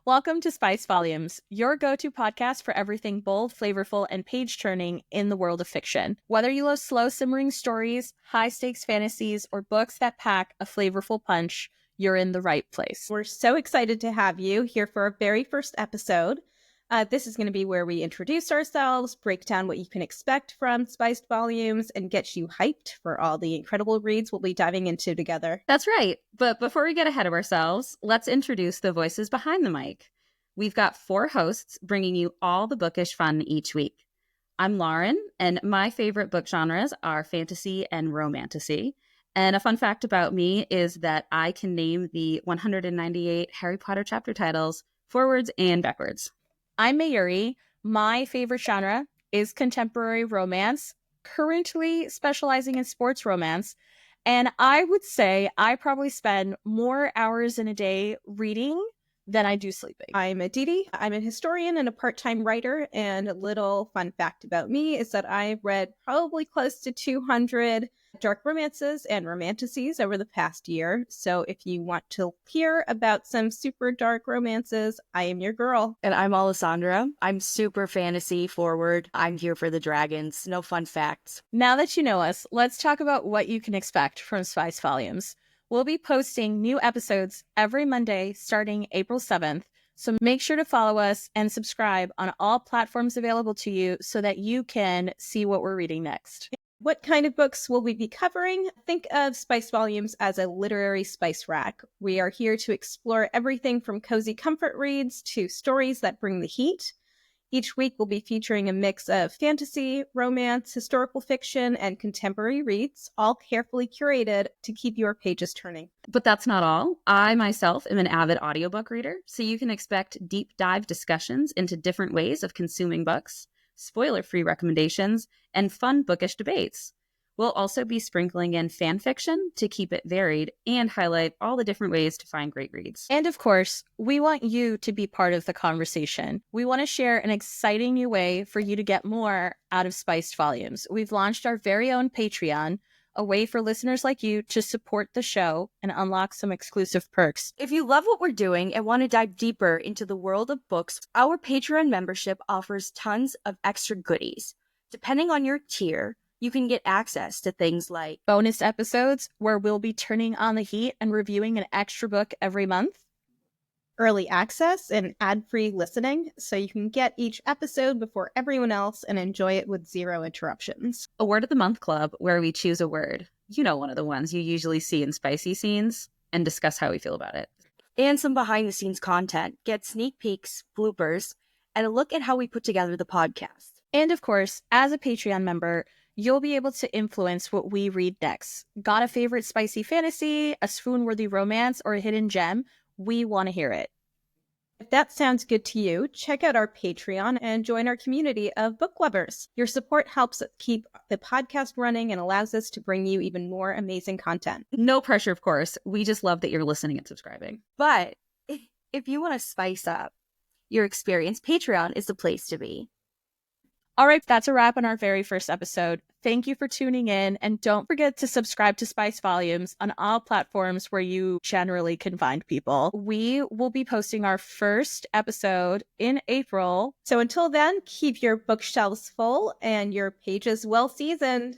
Welcome to Spice Volumes, your go-to podcast for everything bold, flavorful, and page-turning in the world of fiction. Whether you love slow simmering stories, high-stakes fantasies, or books that pack a flavorful punch, you're in the right place. We're so excited to have you here for our very first episode. This is going to be where we introduce ourselves, break down what you can expect from Spiced Volumes, and get you hyped for all the incredible reads we'll be diving into together. That's right. But before we get ahead of ourselves, let's introduce the voices behind the mic. We've got 4 hosts bringing you all the bookish fun each week. I'm Lauren, and my favorite book genres are fantasy and romantasy. And a fun fact about me is that I can name the 198 Harry Potter chapter titles forwards and backwards. I'm Mayuri. My favorite genre is contemporary romance, currently specializing in sports romance. And I would say I probably spend more hours in a day reading than I do sleeping. I'm Aditi. I'm a historian and a part-time writer. And a little fun fact about me is that I've read probably close to 200 dark romances and romantasies over the past year. So if you want to hear about some super dark romances, I am your girl. And I'm Alessandra. I'm super fantasy forward. I'm here for the dragons. No fun facts. Now that you know us, let's talk about what you can expect from Spice Volumes. We'll be posting new episodes every Monday starting April 7th. So make sure to follow us and subscribe on all platforms available to you so that you can see what we're reading next. What kind of books will we be covering? Think of Spice Volumes as a literary spice rack. We are here to explore everything from cozy comfort reads to stories that bring the heat. Each week we'll be featuring a mix of fantasy, romance, historical fiction, and contemporary reads, all carefully curated to keep your pages turning. But that's not all. I myself am an avid audiobook reader, so you can expect deep dive discussions into different ways of consuming books, spoiler-free recommendations, and fun bookish debates. We'll also be sprinkling in fan fiction to keep it varied and highlight all the different ways to find great reads. And of course, we want you to be part of the conversation. We want to share an exciting new way for you to get more out of Spiced Volumes. We've launched our very own Patreon, a way for listeners like you to support the show and unlock some exclusive perks. If you love what we're doing and want to dive deeper into the world of books, our Patreon membership offers tons of extra goodies. Depending on your tier, you can get access to things like bonus episodes where we'll be turning on the heat and reviewing an extra book every month, early access and ad-free listening, so you can get each episode before everyone else and enjoy it with 0 interruptions. A Word of the Month Club where we choose a word, one of the ones you usually see in spicy scenes, and discuss how we feel about it. And some behind-the-scenes content. Get sneak peeks, bloopers, and a look at how we put together the podcast. And of course, as a Patreon member, you'll be able to influence what we read next. Got a favorite spicy fantasy, a swoon-worthy romance, or a hidden gem? We want to hear it. If that sounds good to you, check out our Patreon and join our community of book lovers. Your support helps keep the podcast running and allows us to bring you even more amazing content. No pressure, of course. We just love that you're listening and subscribing. But if you want to spice up your experience, Patreon is the place to be. All right, that's a wrap on our very first episode. Thank you for tuning in, and don't forget to subscribe to Spice Volumes on all platforms where you generally can find people. We will be posting our first episode in April. So until then, keep your bookshelves full and your pages well seasoned.